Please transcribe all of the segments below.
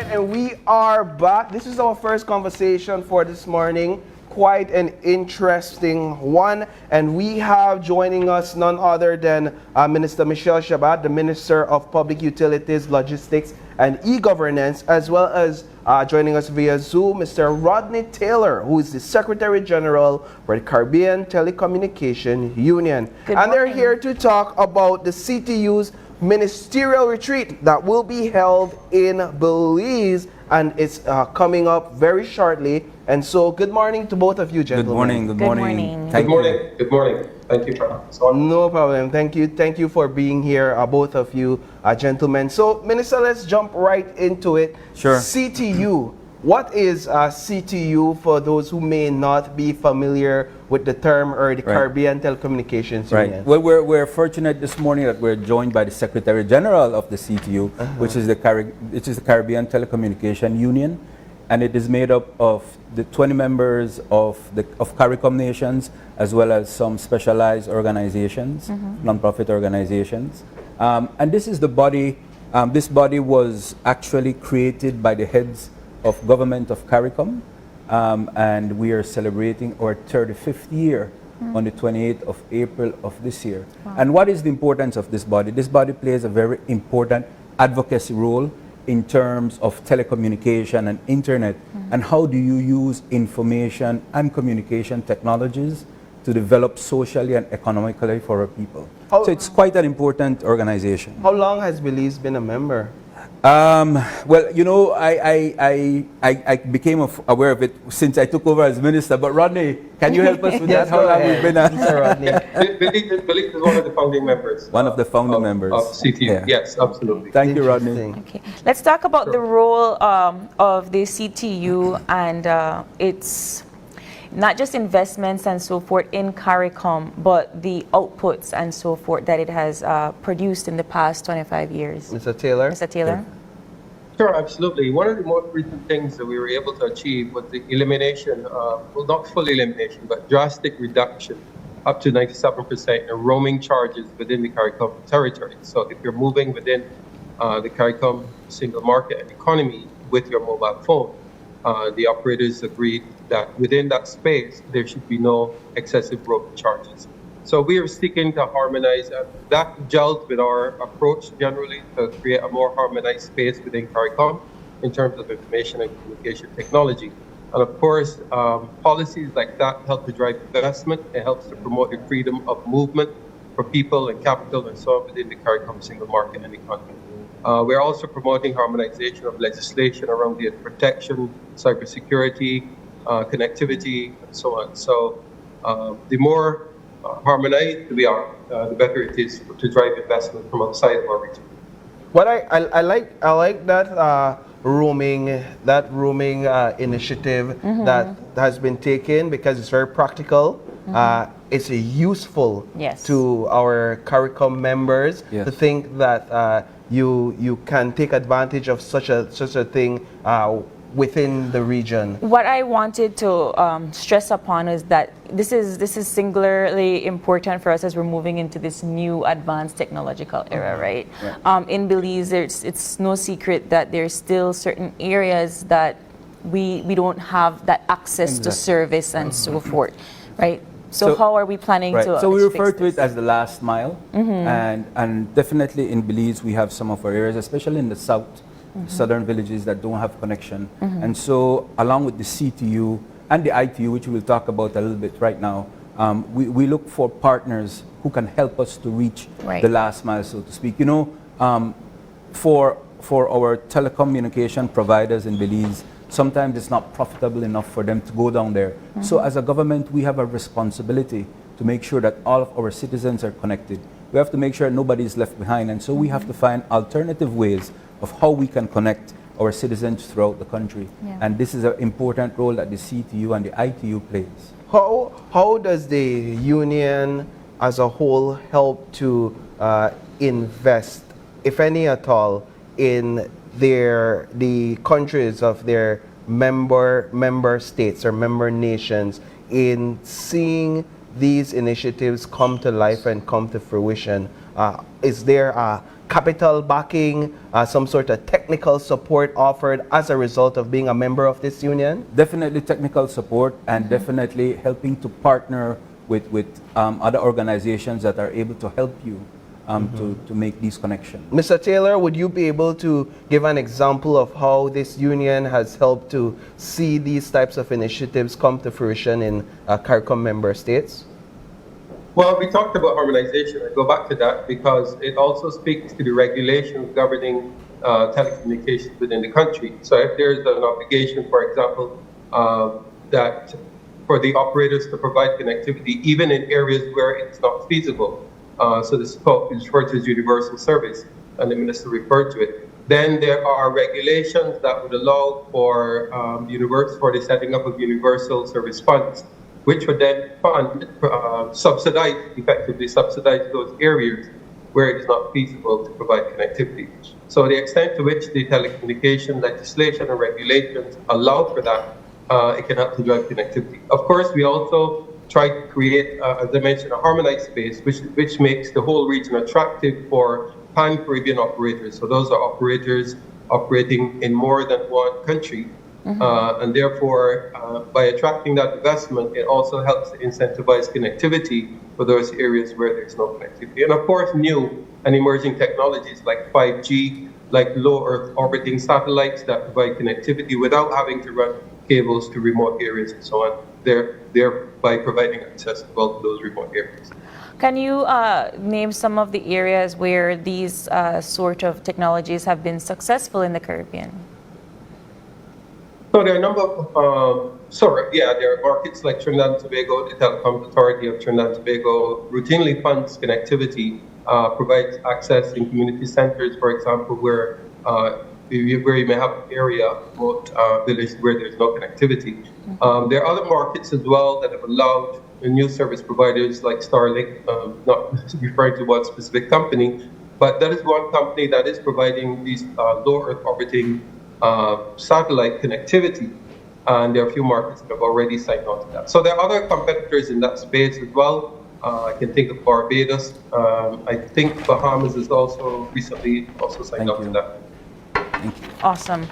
right, and we are back. This is our first conversation for this morning. Quite an interesting one, and we have joining us none other than Minister Michel Chebat, the Minister of Public Utilities, Logistics, and E-Governance, as well as joining us via Zoom, Mr. Rodeny Taylor, who is the Secretary General for the Caribbean Telecommunication Union. And they're here to talk about the CTU's Ministerial Retreat that will be held in Belize, and it's coming up very shortly. And so, good morning to both of you, gentlemen. Good morning. Good morning. Thank you for having us on. No problem. Thank you for being here, both of you, gentlemen. So, Minister, let's jump right into it. Sure. CTU. What is CTU for those who may not be familiar with the term or the Caribbean Telecommunications Union? Well, we're fortunate this morning that we're joined by the Secretary General of the CTU, which is the Caribbean Telecommunication Union, and it is made up of the 20 members of CARICOM nations, as well as some specialized organizations, non-profit organizations. And this is the body. This body was actually created by the heads of government of CARICOM, and we are celebrating our 35th year on the 28th of April of this year. Wow. And what is the importance of this body? This body plays a very important advocacy role in terms of telecommunication and internet, and how do you use information and communication technologies to develop socially and economically for our people. So it's quite an important organization. How long has Belize been a member? Well, you know, I became aware of it since I took over as minister. But Rodeny, can you help us with that? How long we've been Rodeny? Belize is one of the founding members. One of the founding members of CTU. Yeah. Yes, absolutely. Thank you, Rodeny. Okay, let's talk about the role of the CTU and its not just investments and so forth in CARICOM, but the outputs and so forth that it has produced in the past 25 years. Mr. Taylor? Mr. Taylor? Sure, absolutely. One of the most recent things that we were able to achieve was the elimination, well, not full elimination, but drastic reduction, up to 97% in roaming charges within the CARICOM territory. So if you're moving within the CARICOM single market and economy with your mobile phone, the operators agreed that within that space, there should be no excessive roaming charges. So we are seeking to harmonize, and that gels with our approach generally to create a more harmonized space within CARICOM in terms of information and communication technology. And of course, policies like that help to drive investment. It helps to promote the freedom of movement for people and capital and so on within the CARICOM single market and economy. We're also promoting harmonization of legislation around data protection, cybersecurity, connectivity, and so on. So the more harmonized we are, the better it is to drive investment from outside of our region. What I like that roaming initiative that has been taken, because it's very practical. It's useful to our CARICOM members to think that you can take advantage of such a thing within the region. What I wanted to stress upon is that this is singularly important for us as we're moving into this new advanced technological era, right? In Belize, it's no secret that there's still certain areas that we don't have that access to service and so forth, right? So how are we planning to So we refer to it as the last mile, and definitely in Belize we have some of our areas, especially in the south, southern villages that don't have connection. And so along with the CTU and the ITU, which we'll talk about a little bit right now, we look for partners who can help us to reach the last mile, so to speak. You know, for our telecommunication providers in Belize, sometimes it's not profitable enough for them to go down there. So as a government, we have a responsibility to make sure that all of our citizens are connected. We have to make sure nobody is left behind, and so we have to find alternative ways of how we can connect our citizens throughout the country. And this is an important role that the CTU and the ITU plays. How does the union as a whole help to invest, if any at all, in the countries of their member states or member nations in seeing these initiatives come to life and come to fruition? Is there capital backing, some sort of technical support offered as a result of being a member of this union? Definitely technical support, and definitely helping to partner with other organizations that are able to help you to make these connections. Mr. Taylor, would you be able to give an example of how this union has helped to see these types of initiatives come to fruition in CARICOM member states? Well, we talked about harmonization. I go back to that because it also speaks to the regulations governing telecommunications within the country. So if there's an obligation, for example, that for the operators to provide connectivity, even in areas where it's not feasible, so this is referred to as universal service, and the minister referred to it. Then there are regulations that would allow for for the setting up of universal service funds, which would then fund, effectively subsidize those areas where it is not feasible to provide connectivity. So the extent to which the telecommunication legislation and regulations allow for that, it can help to drive connectivity. Of course, we also try to create, as I mentioned, a harmonized space, which makes the whole region attractive for pan-Caribbean operators. So those are operators operating in more than one country. And therefore, by attracting that investment, it also helps to incentivize connectivity for those areas where there's no connectivity. And of course, new and emerging technologies like 5G, like low Earth orbiting satellites that provide connectivity without having to run cables to remote areas and so on, thereby providing access to those remote areas. Can you name some of the areas where these sort of technologies have been successful in the Caribbean? So there are a number of, there are markets like Trinidad and Tobago. The Telecom Authority of Trinidad and Tobago routinely funds connectivity, provides access in community centers, for example, where you may have an area, remote village where there's no connectivity. There are other markets as well that have allowed new service providers like Starlink, not referring to one specific company, but that is one company that is providing these low Earth orbiting satellite connectivity, and there are a few markets that have already signed on to that. So there are other competitors in that space as well. I can think of Barbados. I think Bahamas has also recently signed on to that. Awesome.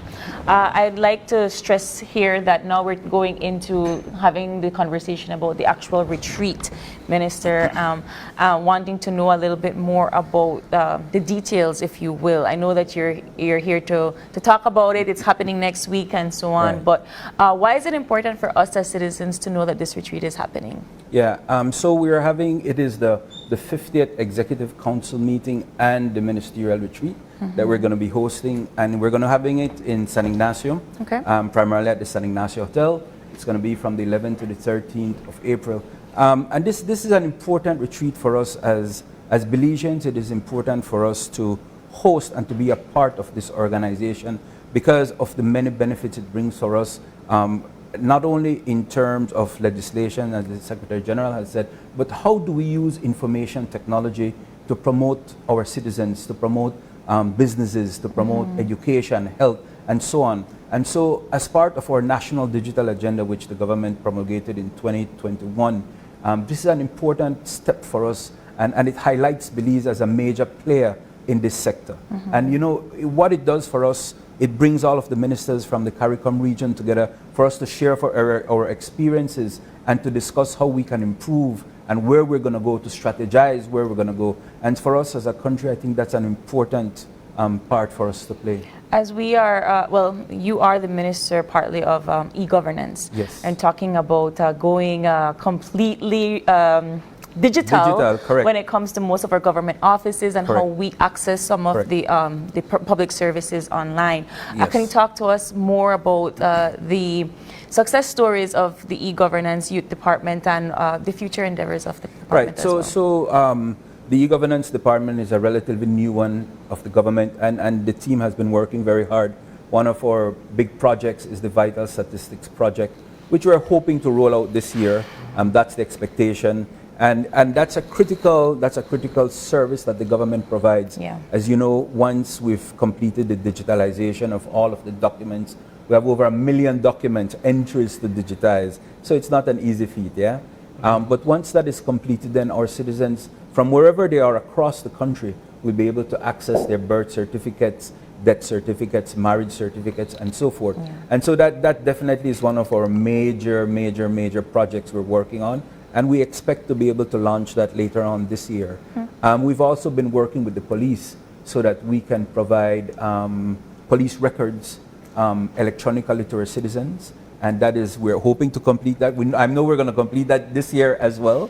I'd like to stress here that now we're going into having the conversation about the actual retreat, Minister, wanting to know a little bit more about the details, if you will. I know that you're here to talk about it. It's happening next week and so on. Right. But why is it important for us as citizens to know that this retreat is happening? Yeah, so we're having, it is the 50th Executive Council meeting and the Ministerial Retreat that we're going to be hosting, and we're going to having it in San Ignacio, primarily at the San Ignacio Hotel. It's going to be from the 11th to the 13th of April. And this is an important retreat for us as Belizeans. It is important for us to host and to be a part of this organization because of the many benefits it brings for us, not only in terms of legislation, as the Secretary General has said, but how do we use information technology to promote our citizens, to promote businesses, to promote education, health, and so on. And so as part of our national digital agenda, which the government promulgated in 2021, this is an important step for us, and it highlights Belize as a major player in this sector. And you know, what it does for us, it brings all of the ministers from the CARICOM region together for us to share for our experiences and to discuss how we can improve and where we're going to go, to strategize where we're going to go. And for us as a country, I think that's an important part for us to play. As we are, you are the minister partly of e-governance. Yes. And talking about going completely digital when it comes to most of our government offices and how we access some of the public services online. Yes. Can you talk to us more about the success stories of the e-governance youth department and the future endeavors of the department? So the e-governance department is a relatively new one of the government, and the team has been working very hard. One of our big projects is the Vital Statistics Project, which we're hoping to roll out this year. That's the expectation. And that's a critical service that the government provides. Yeah. As you know, once we've completed the digitalization of all of the documents, we have over 1 million document entries to digitize. So it's not an easy feat, yeah? But once that is completed, then our citizens, from wherever they are across the country, will be able to access their birth certificates, death certificates, marriage certificates, and so forth. Yeah. And so that definitely is one of our major projects we're working on. And we expect to be able to launch that later on this year. We've also been working with the police so that we can provide police records electronically to our citizens. And that is, we're hoping to complete that. I know we're going to complete that this year as well.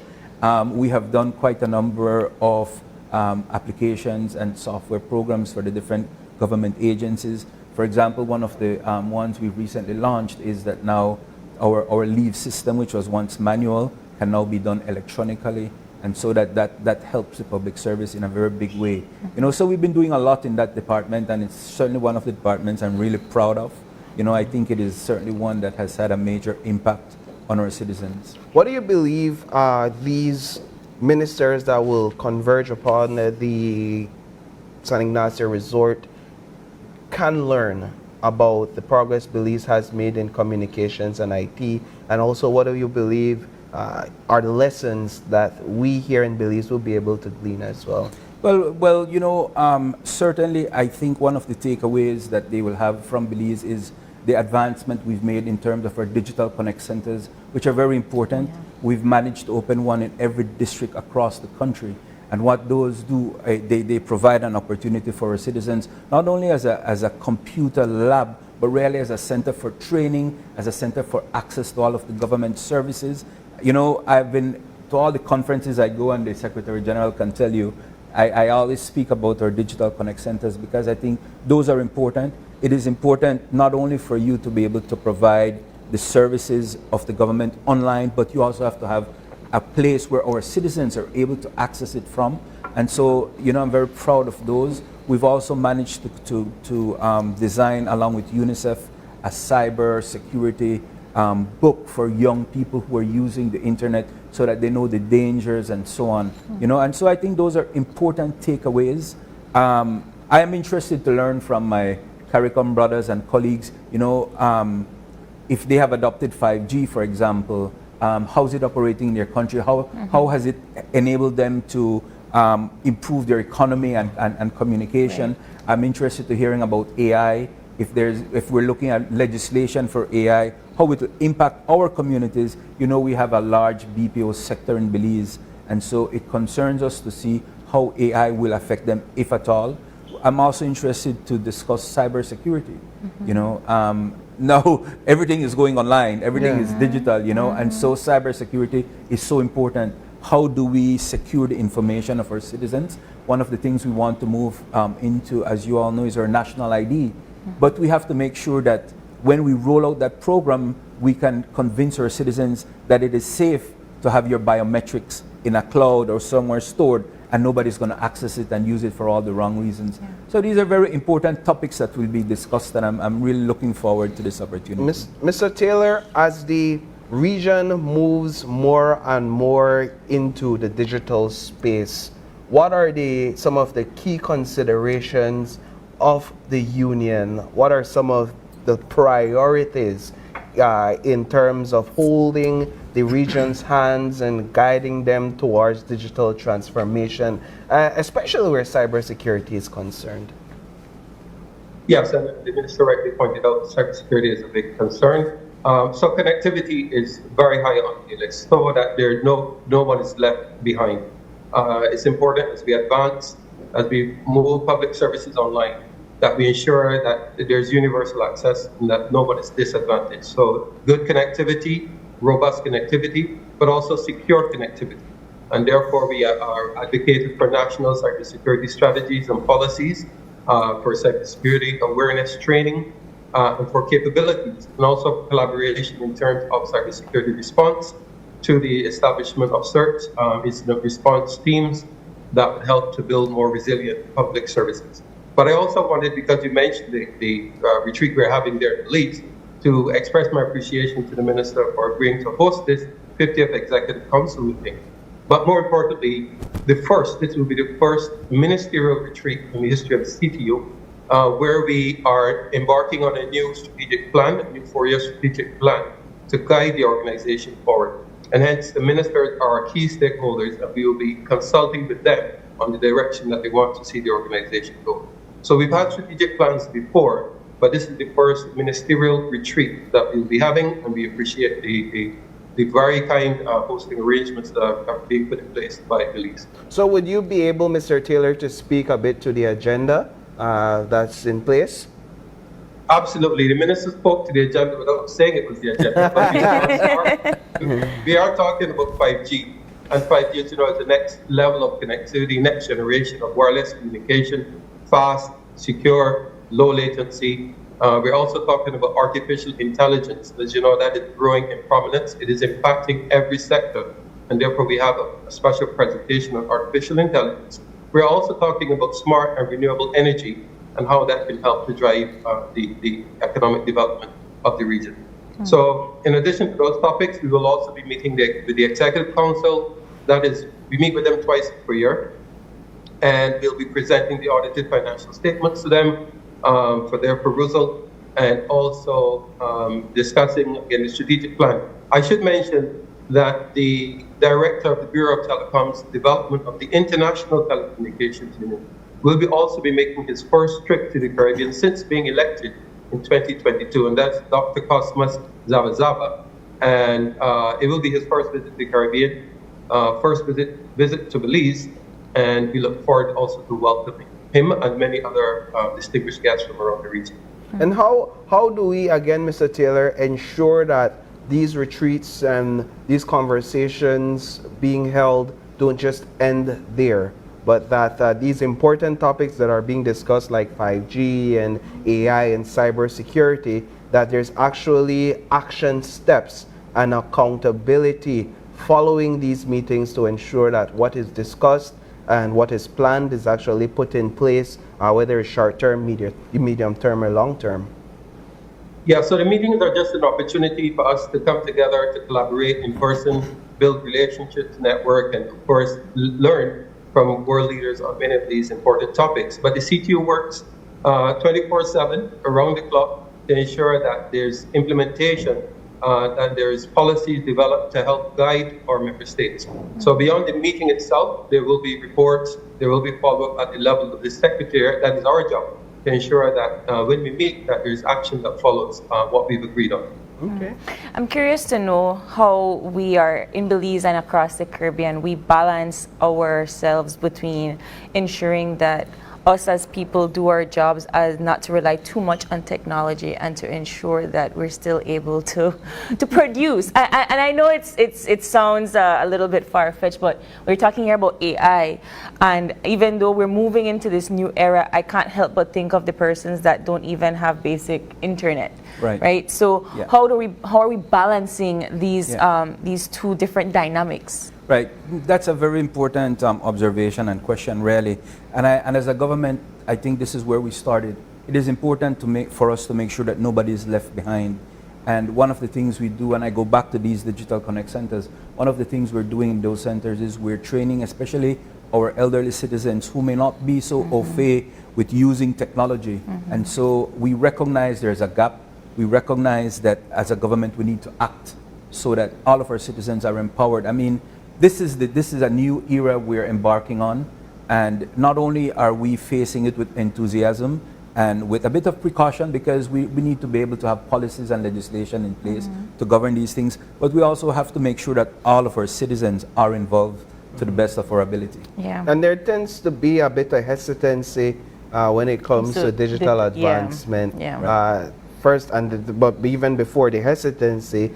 We have done quite a number of applications and software programs for the different government agencies. For example, one of the ones we've recently launched is that now our leave system, which was once manual, can now be done electronically. And so that helps the public service in a very big way. You know, so we've been doing a lot in that department, and it's certainly one of the departments I'm really proud of. You know, I think it is certainly one that has had a major impact on our citizens. What do you believe these ministers that will converge upon the San Ignacio Resort can learn about the progress Belize has made in communications and IT? And also, what do you believe are the lessons that we here in Belize will be able to glean as well? Well, you know, certainly I think one of the takeaways that they will have from Belize is the advancement we've made in terms of our digital connect centers, which are very important. Yeah. We've managed to open one in every district across the country. And what those do, they provide an opportunity for our citizens, not only as a computer lab, but really as a center for training, as a center for access to all of the government services. You know, I've been to all the conferences I go, and the Secretary General can tell you, I always speak about our digital connect centers because I think those are important. It is important not only for you to be able to provide the services of the government online, but you also have to have a place where our citizens are able to access it from. And so, you know, I'm very proud of those. We've also managed to design, along with UNICEF, a cyber security book for young people who are using the internet so that they know the dangers and so on. You know, and so I think those are important takeaways. I am interested to learn from my CARICOM brothers and colleagues, you know, if they have adopted 5G, for example, how is it operating in their country? How has it enabled them to improve their economy and communication? Right. I'm interested to hearing about AI. If we're looking at legislation for AI, how it will impact our communities. You know, we have a large BPO sector in Belize, and so it concerns us to see how AI will affect them, if at all. I'm also interested to discuss cybersecurity. You know, now everything is going online, everything is digital, you know, and so cybersecurity is so important. How do we secure the information of our citizens? One of the things we want to move into, as you all know, is our national ID. But we have to make sure that when we roll out that program, we can convince our citizens that it is safe to have your biometrics in a cloud or somewhere stored, and nobody's going to access it and use it for all the wrong reasons. Yeah. So these are very important topics that will be discussed, and I'm really looking forward to this opportunity. Mr. Taylor, as the region moves more and more into the digital space, what are some of the key considerations of the union? What are some of the priorities in terms of holding the region's hands and guiding them towards digital transformation, especially where cybersecurity is concerned? Yes, and the minister rightly pointed out cybersecurity is a big concern. So connectivity is very high on the list, so that no one is left behind. It's important as we advance, as we move public services online, that we ensure that there's universal access and that no one is disadvantaged. So good connectivity, robust connectivity, but also secure connectivity. And therefore we are advocating for national cybersecurity strategies and policies, for cybersecurity awareness training, and for capabilities, and also collaboration in terms of cybersecurity response to the establishment of CERT, incident response teams that would help to build more resilient public services. But I also wanted, because you mentioned the retreat we're having there in Belize, to express my appreciation to the Minister for agreeing to host this 50th Executive Council meeting. But more importantly, this will be the first ministerial retreat in the history of the CTU, where we are embarking on a new strategic plan, a new 4-year strategic plan to guide the organization forward. and hence the ministers are our key stakeholders, and we will be consulting with them on the direction that they want to see the organization go. So we've had strategic plans before, but this is the first ministerial retreat that we'll be having, and we appreciate the very kind hosting arrangements that are being put in place by Belize. So would you be able, Mr. Taylor, to speak a bit to the agenda that's in place? Absolutely. The minister spoke to the agenda without saying it was the agenda. But we are talking about 5G. And 5G, as you know, is the next level of connectivity, next generation of wireless communication, fast, secure, low latency. We're also talking about artificial intelligence. As you know, that is growing in prominence. It is impacting every sector. And therefore, we have a special presentation on artificial intelligence. We're also talking about smart and renewable energy and how that can help to drive the economic development of the region. So in addition to those topics, we will also be meeting with the Executive Council. That is, we meet with them twice per year, and we'll be presenting the audited financial statements to them for their perusal, and also discussing, again, the strategic plan. I should mention that the Director of the Bureau of Telecoms Development of the International Telecommunications Union will also be making his first trip to the Caribbean since being elected in 2022, and that's Dr. Cosmas Zavazava. And it will be his first visit to the Caribbean, first visit to Belize, and we look forward also to welcoming him and many other distinguished guests from around the region. And how do we, again, Mr. Taylor, ensure that these retreats and these conversations being held don't just end there, but that these important topics that are being discussed, like 5G and AI and cybersecurity, that there's actually action steps and accountability following these meetings to ensure that what is discussed and what is planned is actually put in place, whether it's short-term, medium-term, or long-term? Yeah, so the meetings are just an opportunity for us to come together, to collaborate in person, build relationships, network, and of course, learn from world leaders on many of these important topics. But the CTU works 24/7 around the clock to ensure that there's implementation, that there's policies developed to help guide our member states. So beyond the meeting itself, there will be reports, there will be follow-up at the level of the Secretary. That is our job, to ensure that when we meet, that there's action that follows what we've agreed on. Okay. I'm curious to know how we are in Belize and across the Caribbean, we balance ourselves between ensuring that us as people do our jobs as not to rely too much on technology and to ensure that we're still able to produce. And I know it sounds a little bit far-fetched, but we're talking here about AI. And even though we're moving into this new era, I can't help but think of the persons that don't even have basic internet. Right? So Yeah. how are we balancing these two different dynamics? Right, that's a very important observation and question, really. And as a government, I think this is where we started. It is important for us to make sure that nobody is left behind. And one of the things we do, and I go back to these digital connect centers, one of the things we're doing in those centers is we're training, especially our elderly citizens who may not be so au fait with using technology. And so we recognize there's a gap. We recognize that as a government we need to act so that all of our citizens are empowered. I mean, this is a new era we're embarking on, and not only are we facing it with enthusiasm and with a bit of precaution, because we need to be able to have policies and legislation in place to govern these things, but we also have to make sure that all of our citizens are involved to the best of our ability. Yeah. And there tends to be a bit of hesitancy when it comes to digital advancement. First, but even before the hesitancy,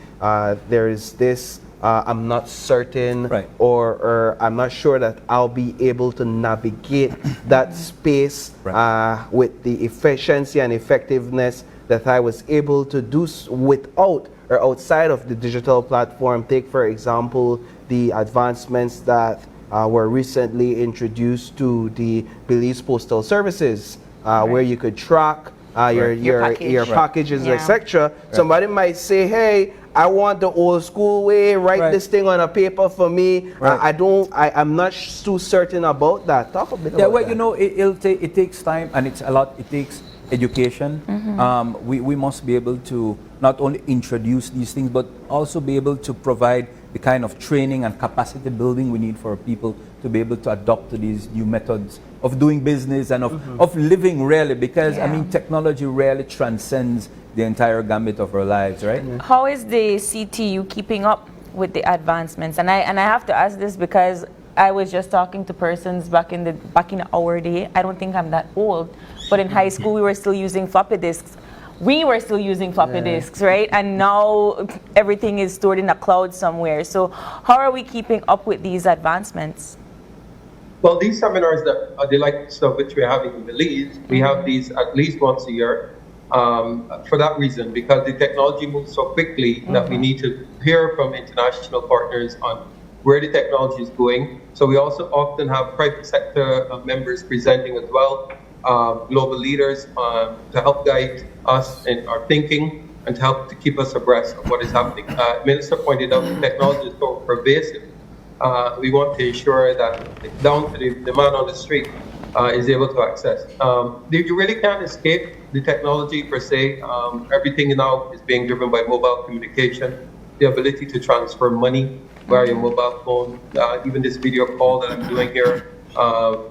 there is this I'm not certain, or I'm not sure that I'll be able to navigate that space with the efficiency and effectiveness that I was able to do without or outside of the digital platform. Take, for example, the advancements that were recently introduced to the Belize Postal Services, where you could track your packages, etc. Somebody might say, hey, I want the old school way, write this thing on a paper for me. I'm not too certain about that. Talk a bit about that. Well, you know, it takes time, and it takes education. We must be able to not only introduce these things, but also be able to provide the kind of training and capacity building we need for people to be able to adopt to these new methods of doing business and of living really, because I mean technology really transcends the entire gambit of our lives, right? How is the CTU keeping up with the advancements? And I have to ask this because I was just talking to persons back in our day. I don't think I'm that old, but in high school we were still using floppy disks. We were still using floppy disks, right? And now everything is stored in a cloud somewhere. So how are we keeping up with these advancements? Well, these seminars that the likes of which we're having in Belize, we have these at least once a year for that reason, because the technology moves so quickly that we need to hear from international partners on where the technology is going. So we also often have private sector members presenting as well, global leaders to help guide us in our thinking and to help to keep us abreast of what is happening. Minister pointed out the technology is so pervasive. We want to ensure that down to the man on the street is able to access. You really can't escape the technology per se. Everything now is being driven by mobile communication, the ability to transfer money via your mobile phone, even this video call that I'm doing here,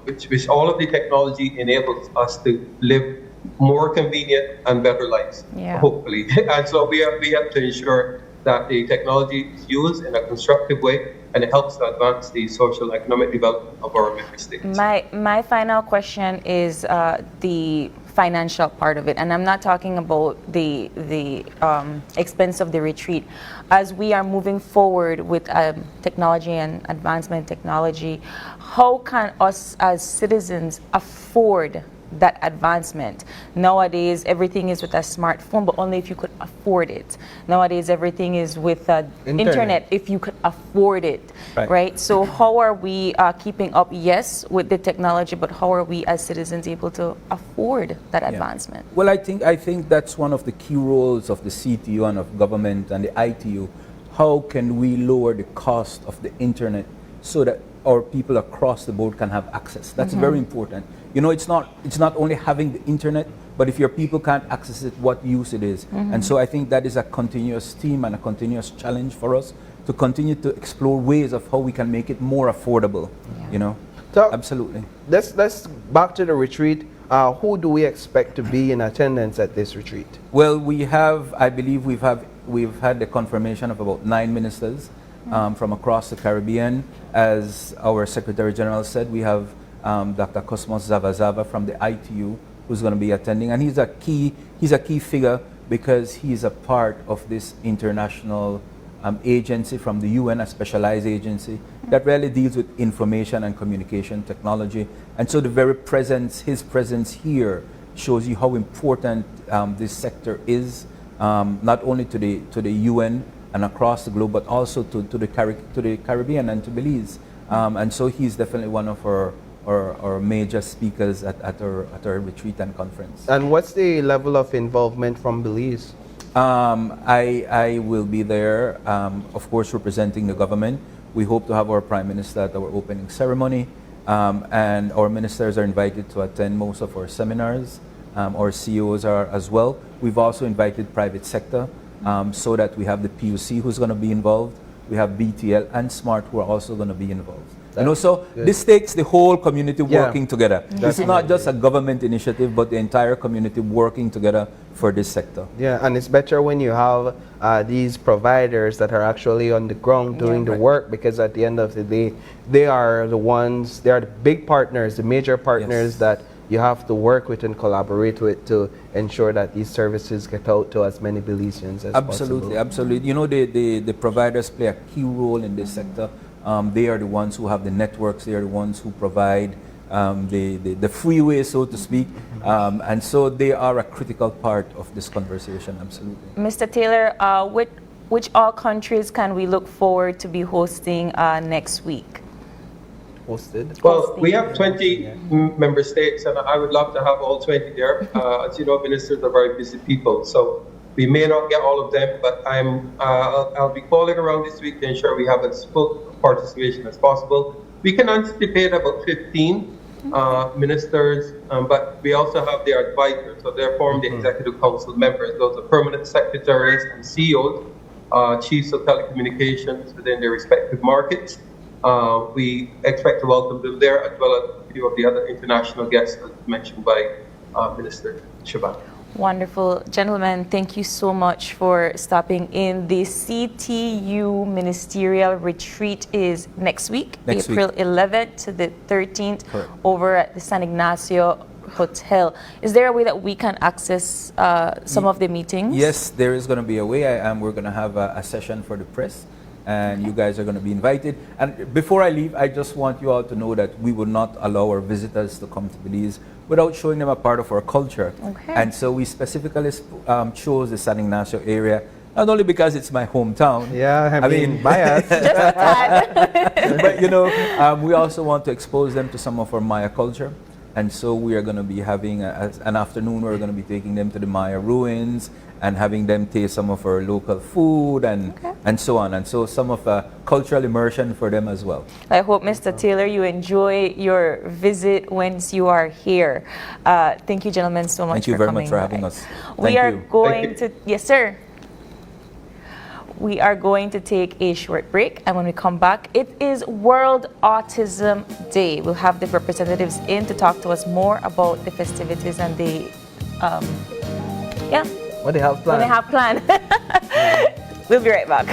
which all of the technology enables us to live more convenient and better lives, hopefully. And so we have to ensure that the technology is used in a constructive way and it helps to advance the social and economic development of our member states. My final question is the financial part of it, and I'm not talking about the expense of the retreat. As we are moving forward with technology and advancement technology, how can us as citizens afford that advancement? Nowadays, everything is with a smartphone, but only if you could afford it. Nowadays, everything is with internet if you could afford it, right? So how are we keeping up, yes, with the technology, but how are we as citizens able to afford that advancement? Well, I think that's one of the key roles of the CTU and of government and the ITU. How can we lower the cost of the internet so that our people across the board can have access? That's very important. You know, it's not only having the internet, but if your people can't access it, what use it is. And so I think that is a continuous theme and a continuous challenge for us to continue to explore ways of how we can make it more affordable. You know, so absolutely. Let's back to the retreat. Who do we expect to be in attendance at this retreat? Well, we have, I believe we've had the confirmation of about 9 ministers from across the Caribbean. As our Secretary General said, we have Dr. Cosmos Zavazava from the ITU who's going to be attending, and he's a key figure because he's a part of this international agency from the UN, a specialized agency that really deals with information and communication technology. And so the very his presence here shows you how important this sector is, not only to the UN and across the globe, but also to the Caribbean and to Belize. And so he's definitely one of our major speakers at our retreat and conference. And what's the level of involvement from Belize? I will be there, of course, representing the government. We hope to have our Prime Minister at our opening ceremony, and our ministers are invited to attend most of our seminars. Our CEOs are as well. We've also invited private sector, so that we have the PUC who's going to be involved. We have BTL and SMART who are also going to be involved. You know, so this takes the whole community working together. This is not just a government initiative, but the entire community working together for this sector. Yeah, and it's better when you have these providers that are actually on the ground doing the work, because at the end of the day, they are the big partners, the major partners that you have to work with and collaborate with to ensure that these services get out to as many Belizeans as possible. Absolutely. You know, the providers play a key role in this sector. They are the ones who have the networks. They are the ones who provide the freeway, so to speak. And so they are a critical part of this conversation, absolutely. Mr. Taylor, which all countries can we look forward to be hosting next week? Well, we have 20 member states, and I would love to have all 20 there. As you know, ministers are very busy people, so we may not get all of them, but I'll be calling around this week to ensure we have as full participation as possible. We can anticipate about 15 ministers, but we also have their advisors, so they form the executive council members. Those are permanent secretaries and CEOs chiefs of telecommunications within their respective markets. We expect to welcome them there, as well as a few of the other international guests as mentioned by Minister Chebat. Wonderful. Gentlemen, thank you so much for stopping in. The CTU Ministerial Retreat is next week, April 11th to the 13th, Correct. over at the San Ignacio Hotel. Is there a way that we can access some of the meetings? Yes, there is going to be a way. We're going to have a session for the press, and you guys are going to be invited. And before I leave, I just want you all to know that we will not allow our visitors to come to Belize without showing them a part of our culture. Okay. And so we specifically chose the San Ignacio area, not only because it's my hometown. Yeah, I mean bias. Just a tad. But you know, we also want to expose them to some of our Maya culture. And so we are going to be having an afternoon where we're going to be taking them to the Maya ruins and having them taste some of our local food and so on. And so some of cultural immersion for them as well. I hope, Mr. Taylor, you enjoy your visit once you are here. Thank you, gentlemen, so much for coming. Thank you very much for having us. We Thank are you. going to, yes, sir. We are going to take a short break, and when we come back, it is World Autism Day. We'll have the representatives in to talk to us more about the festivities and the, What they have planned. what they have planned. We'll be right back.